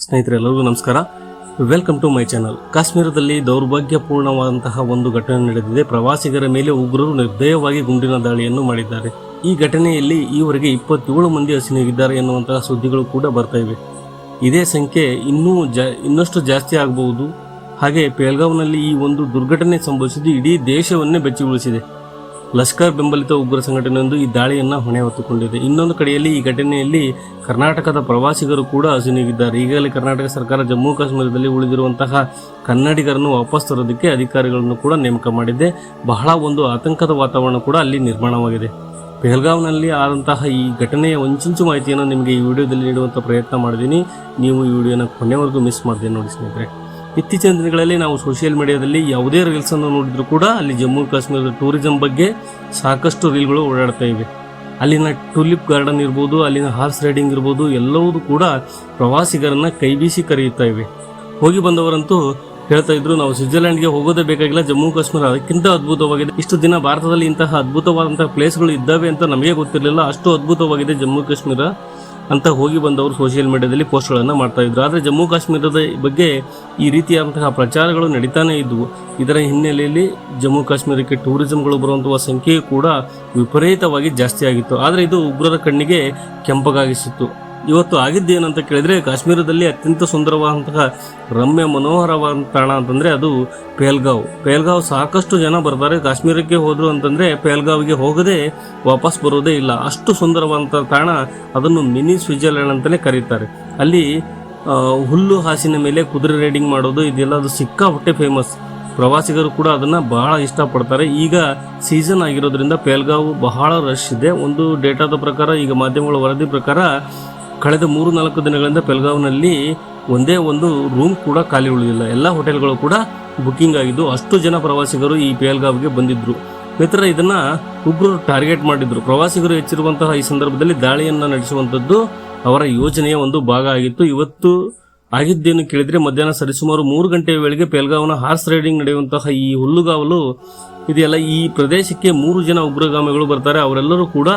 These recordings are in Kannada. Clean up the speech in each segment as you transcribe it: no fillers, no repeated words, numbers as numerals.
ಸ್ನೇಹಿತರೆಲ್ಲರಿಗೂ ನಮಸ್ಕಾರ. Welcome to my channel. ಕಾಶ್ಮೀರದಲ್ಲಿ ದೌರ್ಭಾಗ್ಯಪೂರ್ಣವಾದಂತಹ ಒಂದು ಘಟನೆ ನಡೆದಿದೆ. ಪ್ರವಾಸಿಗರ ಮೇಲೆ ಉಗ್ರರು ನಿರ್ದಯವಾಗಿ ಗುಂಡಿನ ದಾಳಿಯನ್ನು ಮಾಡಿದ್ದಾರೆ. ಈ ಘಟನೆಯಲ್ಲಿ ಈವರೆಗೆ 27 ಮಂದಿ ಹಸಿನಾಗಿದ್ದಾರೆ ಎನ್ನುವಂತಹ ಸುದ್ದಿಗಳು ಕೂಡ ಬರ್ತಾ ಇವೆ. ಇದೇ ಸಂಖ್ಯೆ ಇನ್ನಷ್ಟು ಜಾಸ್ತಿ ಆಗಬಹುದು. ಹಾಗೆ ಪೆಹಲ್ಗಾವ್ನಲ್ಲಿ ಈ ಒಂದು ದುರ್ಘಟನೆ ಸಂಭವಿಸಿದ್ದು ಇಡೀ ದೇಶವನ್ನೇ ಬೆಚ್ಚಿಗೊಳಿಸಿದೆ. ಲಷ್ಕರ್ ಬೆಂಬಲಿತ ಉಗ್ರ ಸಂಘಟನೆಯೊಂದು ಈ ದಾಳಿಯನ್ನ ಹೊಣೆ ಹೊತ್ತುಕೊಂಡಿದೆ. ಇನ್ನೊಂದು ಕಡೆಯಲ್ಲಿ ಈ ಘಟನೆಯಲ್ಲಿ ಕರ್ನಾಟಕದ ಪ್ರವಾಸಿಗರು ಕೂಡ ಹಸಿನಾಗಿದ್ದಾರೆ. ಈಗಾಗಲೇ ಕರ್ನಾಟಕ ಸರ್ಕಾರ ಜಮ್ಮು ಕಾಶ್ಮೀರದಲ್ಲಿ ಉಳಿದಿರುವಂತಹ ಕನ್ನಡಿಗರನ್ನು ವಾಪಸ್ ತರೋದಕ್ಕೆ ಅಧಿಕಾರಿಗಳನ್ನು ಕೂಡ ನೇಮಕ ಮಾಡಿದೆ. ಬಹಳ ಒಂದು ಆತಂಕದ ವಾತಾವರಣ ಕೂಡ ಅಲ್ಲಿ ನಿರ್ಮಾಣವಾಗಿದೆ. ಪೆಹಲ್ಗಾವ್ನಲ್ಲಿ ಆದಂತಹ ಈ ಘಟನೆಯ ಒಂಚಿಂಚು ಮಾಹಿತಿಯನ್ನು ನಿಮಗೆ ಈ ವಿಡಿಯೋದಲ್ಲಿ ನೀಡುವಂಥ ಪ್ರಯತ್ನ ಮಾಡಿದ್ದೀನಿ. ನೀವು ಈ ವಿಡಿಯೋನ ಕೊನೆವರೆಗೂ ಮಿಸ್ ಮಾಡಿದೆ ನೋಡಿ ಸ್ನೇಹಿತರೆ. ಇತ್ತೀಚಿನ ದಿನಗಳಲ್ಲಿ ನಾವು ಸೋಷಿಯಲ್ ಮೀಡಿಯಾದಲ್ಲಿ ಯಾವುದೇ ರೀಲ್ಸ್ ಅನ್ನು ನೋಡಿದ್ರು ಕೂಡ ಅಲ್ಲಿ ಜಮ್ಮು ಕಾಶ್ಮೀರದ ಟೂರಿಸಂ ಬಗ್ಗೆ ಸಾಕಷ್ಟು ರೀಲ್ಗಳು ಓಡಾಡ್ತಾ ಇವೆ. ಅಲ್ಲಿನ ಟುಲಿಪ್ ಗಾರ್ಡನ್ ಇರ್ಬೋದು, ಅಲ್ಲಿನ ಹಾರ್ಸ್ ರೈಡಿಂಗ್ ಇರ್ಬೋದು, ಎಲ್ಲವೂ ಕೂಡ ಪ್ರವಾಸಿಗರನ್ನ ಕೈಬೀಸಿ ಕರೆಯುತ್ತಾ ಇವೆ. ಹೋಗಿ ಬಂದವರಂತೂ ಹೇಳ್ತಾ ಇದ್ರು, ನಾವು ಸ್ವಿಟ್ಜರ್ಲೆಂಡ್ಗೆ ಹೋಗೋದೇ ಬೇಕಾಗಿಲ್ಲ, ಜಮ್ಮು ಕಾಶ್ಮೀರ ಅದಕ್ಕಿಂತ ಅದ್ಭುತವಾಗಿದೆ. ಇಷ್ಟು ದಿನ ಭಾರತದಲ್ಲಿ ಇಂತಹ ಅದ್ಭುತವಾದಂತಹ ಪ್ಲೇಸ್ಗಳು ಇದ್ದಾವೆ ಅಂತ ನಮಗೆ ಗೊತ್ತಿರಲಿಲ್ಲ, ಅಷ್ಟು ಅದ್ಭುತವಾಗಿದೆ ಜಮ್ಮು ಕಾಶ್ಮೀರ ಅಂತ ಹೋಗಿ ಬಂದವರು ಸೋಷಿಯಲ್ ಮೀಡಿಯಾದಲ್ಲಿ ಪೋಸ್ಟ್ಗಳನ್ನು ಮಾಡ್ತಾ ಇದ್ರು. ಆದರೆ ಜಮ್ಮು ಕಾಶ್ಮೀರದ ಬಗ್ಗೆ ಈ ರೀತಿಯಾದಂತಹ ಪ್ರಚಾರಗಳು ನಡೀತಾನೆ ಇದ್ವು. ಇದರ ಹಿನ್ನೆಲೆಯಲ್ಲಿ ಜಮ್ಮು ಕಾಶ್ಮೀರಕ್ಕೆ ಟೂರಿಸಂಗಳು ಬರುವಂತಹ ಸಂಖ್ಯೆ ಕೂಡ ವಿಪರೀತವಾಗಿ ಜಾಸ್ತಿ ಆಗಿತ್ತು. ಆದರೆ ಇದು ಉಗ್ರರ ಕಣ್ಣಿಗೆ ಕೆಂಪಗಾಗಿಸಿತ್ತು. ಇವತ್ತು ಆಗಿದ್ದೇನಂತ ಕೇಳಿದ್ರೆ, ಕಾಶ್ಮೀರದಲ್ಲಿ ಅತ್ಯಂತ ಸುಂದರವಾದಂತಹ ರಮ್ಯ ಮನೋಹರವಾದ ತಾಣ ಅಂತಂದ್ರೆ ಅದು ಪೆಹಲ್ಗಾವ್. ಸಾಕಷ್ಟು ಜನ ಬರ್ತಾರೆ. ಕಾಶ್ಮೀರಕ್ಕೆ ಹೋದ್ರು ಅಂತಂದ್ರೆ ಪೆಹಲ್ಗಾವ್ಗೆ ಹೋಗದೆ ವಾಪಸ್ ಬರೋದೇ ಇಲ್ಲ. ಅಷ್ಟು ಸುಂದರವಾದಂತಹ ತಾಣ. ಅದನ್ನು ಮಿನಿ ಸ್ವಿಟ್ಜರ್ಲೆಂಡ್ ಅಂತಲೇ ಕರೀತಾರೆ. ಅಲ್ಲಿ ಹುಲ್ಲು ಹಾಸಿನ ಮೇಲೆ ಕುದುರೆ ರೈಡಿಂಗ್ ಮಾಡೋದು ಇದೆಲ್ಲ ಅದು ಸಿಕ್ಕಾಪಟ್ಟೆ ಫೇಮಸ್. ಪ್ರವಾಸಿಗರು ಕೂಡ ಅದನ್ನ ಬಹಳ ಇಷ್ಟಪಡ್ತಾರೆ. ಈಗ ಸೀಸನ್ ಆಗಿರೋದ್ರಿಂದ ಪೆಹಲ್ಗಾವ್ ಬಹಳ ರಶ್ ಇದೆ. ಒಂದು ಡೇಟಾದ ಪ್ರಕಾರ, ಈಗ ಮಾಧ್ಯಮಗಳ ವರದಿ ಪ್ರಕಾರ, ಕಳೆದ 3-4 ದಿನಗಳಿಂದ ಪೆಹಲ್ಗಾವ್ನಲ್ಲಿ ಒಂದೇ ಒಂದು ರೂಮ್ ಕೂಡ ಖಾಲಿ ಉಳಿದಿಲ್ಲ. ಎಲ್ಲ ಹೋಟೆಲ್ಗಳು ಕೂಡ ಬುಕ್ಕಿಂಗ್ ಆಗಿದ್ದು, ಅಷ್ಟು ಜನ ಪ್ರವಾಸಿಗರು ಈ ಪೆಹಲ್ಗಾವ್ಗೆ ಬಂದಿದ್ರು. ಮಿತ್ರ, ಇದನ್ನ ಉಗ್ರರು ಟಾರ್ಗೆಟ್ ಮಾಡಿದ್ರು. ಪ್ರವಾಸಿಗರು ಹೆಚ್ಚಿರುವಂತಹ ಈ ಸಂದರ್ಭದಲ್ಲಿ ದಾಳಿಯನ್ನ ನಡೆಸುವಂತದ್ದು ಅವರ ಯೋಜನೆಯ ಒಂದು ಭಾಗ ಆಗಿತ್ತು. ಇವತ್ತು ಆಗಿದ್ದೇನು ಕೇಳಿದ್ರೆ, ಮಧ್ಯಾಹ್ನ ಸರಿಸುಮಾರು 3 ಗಂಟೆಯ ವೇಳೆಗೆ ಪೆಹಲ್ಗಾವ್ನ ಹಾರ್ಸ್ ರೈಡಿಂಗ್ ನಡೆಯುವಂತಹ ಈ ಹುಲ್ಲುಗಾವಲು ಇದೆಯಲ್ಲ, ಈ ಪ್ರದೇಶಕ್ಕೆ 3 ಜನ ಉಗ್ರಗಾಮಿಗಳು ಬರ್ತಾರೆ. ಅವರೆಲ್ಲರೂ ಕೂಡ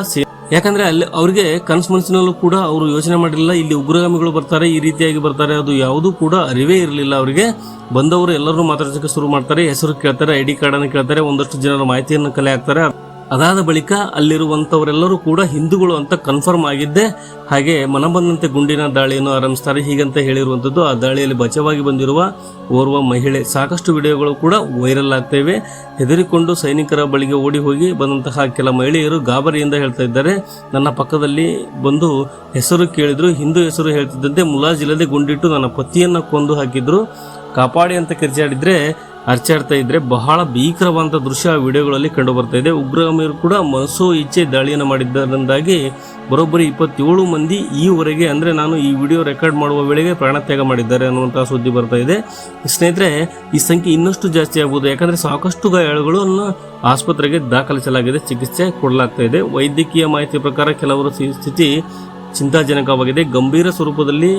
ಯಾಕಂದ್ರೆ ಅಲ್ಲಿ ಅವರಿಗೆ ಕನಸು ಕೂಡ ಅವರು ಯೋಚನೆ ಮಾಡಿರಲಿಲ್ಲ ಇಲ್ಲಿ ಉಗ್ರಗಾಮಿಗಳು ಬರ್ತಾರೆ, ಈ ರೀತಿಯಾಗಿ ಬರ್ತಾರೆ, ಅದು ಯಾವುದೂ ಕೂಡ ಅರಿವೇ ಇರಲಿಲ್ಲ ಅವರಿಗೆ. ಬಂದವರು ಎಲ್ಲರೂ ಮಾತಾಡೋದಕ್ಕೆ ಶುರು ಮಾಡ್ತಾರೆ. ಹೆಸರು ಕೇಳ್ತಾರೆ, ID ಕಾರ್ಡ್ ಅನ್ನು ಕೇಳ್ತಾರೆ, ಒಂದಷ್ಟು ಜನರ ಮಾಹಿತಿಯನ್ನು ಕಲೆ ಹಾಕ್ತಾರೆ. ಅದಾದ ಬಳಿಕ ಅಲ್ಲಿರುವಂತವರೆಲ್ಲರೂ ಕೂಡ ಹಿಂದೂಗಳು ಅಂತ ಕನ್ಫರ್ಮ್ ಆಗಿದ್ದೆ. ಹಾಗೆ ಮನಬಂದಂತೆ ಗುಂಡಿನ ದಾಳಿಯನ್ನು ಆರಂಭಿಸ್ತಾರೆ ಹೀಗಂತ ಹೇಳಿರುವಂತದ್ದು. ಆ ದಾಳಿಯಲ್ಲಿ ಬಚಾವಾಗಿ ಬಂದಿರುವ ಓರ್ವ ಮಹಿಳೆ. ಸಾಕಷ್ಟು ವಿಡಿಯೋಗಳು ಕೂಡ ವೈರಲ್ ಆಗ್ತವೆ. ಹೆದರಿಕೊಂಡು ಸೈನಿಕರ ಬಳಿಗೆ ಓಡಿ ಹೋಗಿ ಬಂದಂತಹ ಕೆಲ ಮಹಿಳೆಯರು ಗಾಬರಿಯಿಂದ ಹೇಳ್ತಾ ಇದ್ದಾರೆ, ನನ್ನ ಪಕ್ಕದಲ್ಲಿ ಬಂದು ಹೆಸರು ಕೇಳಿದ್ರು, ಹಿಂದೂ ಹೆಸರು ಹೇಳ್ತಿದ್ದಂತೆ ಮುಲಾಜಿಲ್ಲದೆ ಗುಂಡಿಟ್ಟು ನನ್ನ ಪತಿಯನ್ನ ಕೊಂದು ಹಾಕಿದ್ರು, ಕಾಪಾಡಿ ಅಂತ ಅರ್ಚಾಡ್ತಾ ಇದ್ರೆ ಬಹಳ ಭೀಕರವಾದ ದೃಶ್ಯ ಆ ವಿಡಿಯೋಗಳಲ್ಲಿ ಕಂಡು ಬರ್ತಾ ಇದೆ. ಉಗ್ರಗಾಮಿಯರು ಕೂಡ ಮನಸೋ ಇಚ್ಛೆ ದಾಳಿಯನ್ನು ಮಾಡಿದ್ದರಿಂದಾಗಿ ಬರೋಬ್ಬರಿ 27 ಮಂದಿ ಈವರೆಗೆ, ಅಂದ್ರೆ ನಾನು ಈ ವಿಡಿಯೋ ರೆಕಾರ್ಡ್ ಮಾಡುವ ವೇಳೆಗೆ ಪ್ರಾಣತ್ಯಾಗ ಮಾಡಿದ್ದಾರೆ ಅನ್ನುವಂತಹ ಸುದ್ದಿ ಬರ್ತಾ ಇದೆ. ಸ್ನೇಹಿತರೆ, ಈ ಸಂಖ್ಯೆ ಇನ್ನಷ್ಟು ಜಾಸ್ತಿ ಆಗ್ಬೋದು. ಯಾಕಂದ್ರೆ ಸಾಕಷ್ಟು ಗಾಯಾಳುಗಳನ್ನು ಆಸ್ಪತ್ರೆಗೆ ದಾಖಲಿಸಲಾಗಿದೆ, ಚಿಕಿತ್ಸೆ ಕೊಡಲಾಗ್ತಾ ಇದೆ. ವೈದ್ಯಕೀಯ ಮಾಹಿತಿ ಪ್ರಕಾರ ಕೆಲವರ ಸ್ಥಿತಿ ಚಿಂತಾಜನಕವಾಗಿದೆ, ಗಂಭೀರ ಸ್ವರೂಪದಲ್ಲಿ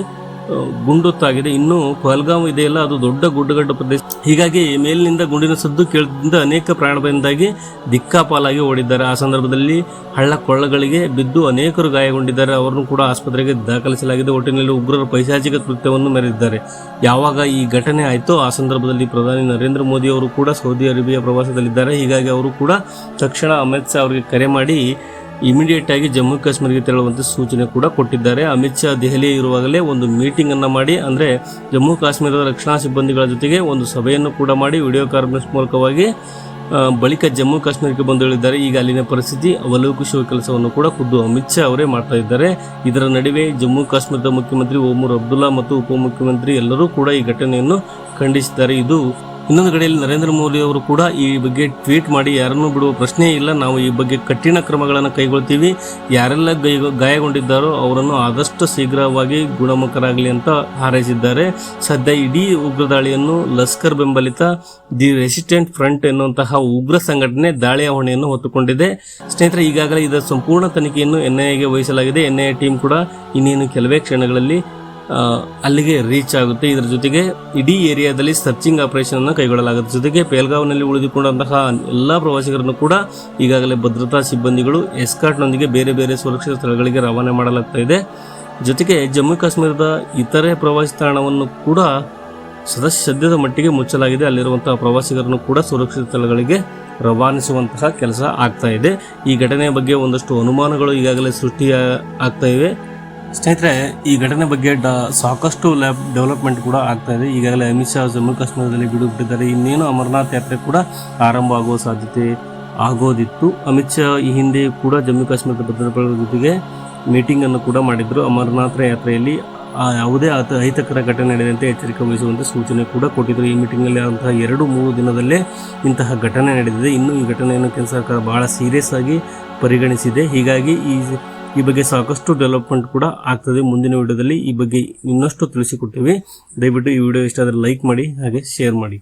ಗುಂಡೊತ್ತಾಗಿದೆ. ಇನ್ನು ಪಹಲ್ಗಾಮ್ ಇದೆಯಲ್ಲ, ಅದು ದೊಡ್ಡ ಗುಡ್ಡಗಡ್ಡ ಪ್ರದೇಶ. ಹೀಗಾಗಿ ಮೇಲಿನಿಂದ ಗುಂಡಿನ ಸದ್ದು ಕೇಳುತ್ತಿದ್ದ ಅನೇಕ ಪ್ರಾಣಭಯದಿಂದಾಗಿ ದಿಕ್ಕಾಪಾಲಾಗಿ ಓಡಿದ್ದಾರೆ. ಆ ಸಂದರ್ಭದಲ್ಲಿ ಹಳ್ಳ ಕೊಳ್ಳಗಳಿಗೆ ಬಿದ್ದು ಅನೇಕರು ಗಾಯಗೊಂಡಿದ್ದಾರೆ. ಅವರನ್ನು ಕೂಡ ಆಸ್ಪತ್ರೆಗೆ ದಾಖಲಿಸಲಾಗಿದೆ. ಒಟ್ಟಿನಲ್ಲಿ ಉಗ್ರರ ಪೈಶಾಚಿಕ ಕೃತ್ಯವನ್ನು ಮೆರೆದಿದ್ದಾರೆ. ಯಾವಾಗ ಈ ಘಟನೆ ಆಯಿತೋ ಆ ಸಂದರ್ಭದಲ್ಲಿ ಪ್ರಧಾನಿ ನರೇಂದ್ರ ಮೋದಿ ಅವರು ಕೂಡ ಸೌದಿ ಅರೇಬಿಯಾ ಪ್ರವಾಸದಲ್ಲಿದ್ದಾರೆ. ಹೀಗಾಗಿ ಅವರು ಕೂಡ ತಕ್ಷಣ ಅಮಿತ್ ಶಾ ಅವರಿಗೆ ಕರೆ ಮಾಡಿ ಇಮಿಡಿಯೇಟ್ ಆಗಿ ಜಮ್ಮು ಕಾಶ್ಮೀರಿಗೆ ತೆರಳುವಂತೆ ಸೂಚನೆ ಕೂಡ ಕೊಟ್ಟಿದ್ದಾರೆ. ಅಮಿತ್ ಶಾ ದೆಹಲಿ ಇರುವಾಗಲೇ ಒಂದು ಮೀಟಿಂಗ್ ಅನ್ನ ಮಾಡಿ, ಅಂದ್ರೆ ಜಮ್ಮು ಕಾಶ್ಮೀರದ ರಕ್ಷಣಾ ಸಿಬ್ಬಂದಿಗಳ ಜೊತೆಗೆ ಒಂದು ಸಭೆಯನ್ನು ಕೂಡ ಮಾಡಿ ವಿಡಿಯೋ ಕಾನ್ಫರೆನ್ಸ್ ಮೂಲಕವಾಗಿ ಬಳಿಕ ಜಮ್ಮು ಕಾಶ್ಮೀರಕ್ಕೆ ಬಂದು ಹೇಳಿದ್ದಾರೆ. ಈಗ ಅಲ್ಲಿನ ಪರಿಸ್ಥಿತಿ ಅವಲೋಕಿಸುವ ಕೆಲಸವನ್ನು ಕೂಡ ಖುದ್ದು ಅಮಿತ್ ಶಾ ಅವರೇ ಮಾಡ್ತಾ ಇದ್ದಾರೆ. ಇದರ ನಡುವೆ ಜಮ್ಮು ಕಾಶ್ಮೀರದ ಮುಖ್ಯಮಂತ್ರಿ ಒಮರ್ ಅಬ್ದುಲ್ಲಾ ಮತ್ತು ಉಪಮುಖ್ಯಮಂತ್ರಿ ಎಲ್ಲರೂ ಕೂಡ ಈ ಘಟನೆಯನ್ನು ಖಂಡಿಸಿದ್ದಾರೆ. ಇನ್ನೊಂದು ಕಡೆಯಲ್ಲಿ ನರೇಂದ್ರ ಮೋದಿ ಅವರು ಕೂಡ ಈ ಬಗ್ಗೆ ಟ್ವೀಟ್ ಮಾಡಿ, ಯಾರನ್ನೂ ಬಿಡುವ ಪ್ರಶ್ನೆ ಇಲ್ಲ, ನಾವು ಈ ಬಗ್ಗೆ ಕಠಿಣ ಕ್ರಮಗಳನ್ನು ಕೈಗೊಳ್ತೀವಿ, ಯಾರೆಲ್ಲ ಗಾಯಗೊಂಡಿದ್ದಾರೋ ಅವರನ್ನು ಆದಷ್ಟು ಶೀಘ್ರವಾಗಿ ಗುಣಮುಖರಾಗಲಿ ಅಂತ ಹಾರೈಸಿದ್ದಾರೆ. ಸದ್ಯ ಇಡೀ ಉಗ್ರ ದಾಳಿಯನ್ನು ಲಷ್ಕರ್ ಬೆಂಬಲಿತ ದಿ ರೆಸಿಸ್ಟೆಂಟ್ ಫ್ರಂಟ್ ಎನ್ನುವಂತಹ ಉಗ್ರ ಸಂಘಟನೆ ದಾಳಿಯ ಹೊಣೆಯನ್ನು ಹೊತ್ತುಕೊಂಡಿದೆ. ಸ್ನೇಹಿತರೆ, ಈಗಾಗಲೇ ಇದರ ಸಂಪೂರ್ಣ ತನಿಖೆಯನ್ನು NIAಗೆ ವಹಿಸಲಾಗಿದೆ. NIA ಟೀಮ್ ಕೂಡ ಇನ್ನೇನು ಕೆಲವೇ ಕ್ಷಣಗಳಲ್ಲಿ ಅಲ್ಲಿಗೆ ರೀಚ್ ಆಗುತ್ತೆ. ಇದರ ಜೊತೆಗೆ ಇಡೀ ಏರಿಯಾದಲ್ಲಿ ಸರ್ಚಿಂಗ್ ಆಪರೇಷನ್ ಅನ್ನು ಕೈಗೊಳ್ಳಲಾಗುತ್ತೆ. ಜೊತೆಗೆ ಪೆಹಲ್ಗಾವ್ನಲ್ಲಿ ಉಳಿದುಕೊಂಡಂತಹ ಎಲ್ಲಾ ಪ್ರವಾಸಿಗರನ್ನು ಕೂಡ ಈಗಾಗಲೇ ಭದ್ರತಾ ಸಿಬ್ಬಂದಿಗಳು ಎಸ್ಕಾರ್ಟ್ನೊಂದಿಗೆ ಬೇರೆ ಬೇರೆ ಸುರಕ್ಷಿತ ಸ್ಥಳಗಳಿಗೆ ರವಾನೆ ಮಾಡಲಾಗ್ತಾ ಇದೆ. ಜೊತೆಗೆ ಜಮ್ಮು ಕಾಶ್ಮೀರದ ಇತರೆ ಪ್ರವಾಸಿ ತಾಣವನ್ನು ಕೂಡ ಸದ್ಯದ ಮಟ್ಟಿಗೆ ಮುಚ್ಚಲಾಗಿದೆ. ಅಲ್ಲಿರುವಂತಹ ಪ್ರವಾಸಿಗರನ್ನು ಕೂಡ ಸುರಕ್ಷಿತ ಸ್ಥಳಗಳಿಗೆ ರವಾನಿಸುವಂತಹ ಕೆಲಸ ಆಗ್ತಾ ಇದೆ. ಈ ಘಟನೆಯ ಬಗ್ಗೆ ಒಂದಷ್ಟು ಅನುಮಾನಗಳು ಈಗಾಗಲೇ ಸೃಷ್ಟಿ ಆಗ್ತಾ ಇವೆ. ಸ್ನೇಹಿತರೆ, ಈ ಘಟನೆ ಬಗ್ಗೆ ಸಾಕಷ್ಟು ಡೆವಲಪ್ಮೆಂಟ್ ಕೂಡ ಆಗ್ತಾ ಇದೆ. ಈಗಾಗಲೇ ಅಮಿತ್ ಶಾ ಜಮ್ಮು ಕಾಶ್ಮೀರದಲ್ಲಿ ಬಿಟ್ಟಿದ್ದಾರೆ. ಇನ್ನೇನು ಅಮರನಾಥ್ ಯಾತ್ರೆ ಕೂಡ ಆರಂಭ ಆಗುವ ಸಾಧ್ಯತೆ ಆಗೋದಿತ್ತು. ಅಮಿತ್ ಶಾ ಈ ಹಿಂದೆ ಕೂಡ ಜಮ್ಮು ಕಾಶ್ಮೀರದ ಭದ್ರತಾ ಜೊತೆಗೆ ಮೀಟಿಂಗ್ ಅನ್ನು ಕೂಡ ಮಾಡಿದ್ರು. ಅಮರನಾಥ ಯಾತ್ರೆಯಲ್ಲಿ ಯಾವುದೇ ಅಹಿತಕರ ಘಟನೆ ನಡೆದಂತೆ ಎಚ್ಚರಿಕೆ ವಹಿಸುವಂತೆ ಸೂಚನೆ ಕೂಡ ಕೊಟ್ಟಿದ್ರು. ಈ ಮೀಟಿಂಗ್ನಲ್ಲಿ ಆದಂತಹ 2-3 ದಿನದಲ್ಲೇ ಇಂತಹ ಘಟನೆ ನಡೆದಿದೆ. ಇನ್ನು ಈ ಘಟನೆಯನ್ನು ಕೇಂದ್ರ ಸರ್ಕಾರ ಬಹಳ ಸೀರಿಯಸ್ ಆಗಿ ಪರಿಗಣಿಸಿದೆ. ಹೀಗಾಗಿ ಈ ಬಗ್ಗೆ ಸಾಕಷ್ಟು ಡೆವಲಪ್ಮೆಂಟ್ ಕೂಡ ಆಗ್ತದೆ. ಮುಂದಿನ ವಿಡಿಯೋದಲ್ಲಿ ಈ ಬಗ್ಗೆ ಇನ್ನಷ್ಟು ತಿಳಿಸಿಕೊಡ್ತೀವಿ. ದಯವಿಟ್ಟು ಈ ವಿಡಿಯೋ ಇಷ್ಟ ಆದರೆ ಲೈಕ್ ಮಾಡಿ, ಹಾಗೆ ಶೇರ್ ಮಾಡಿ.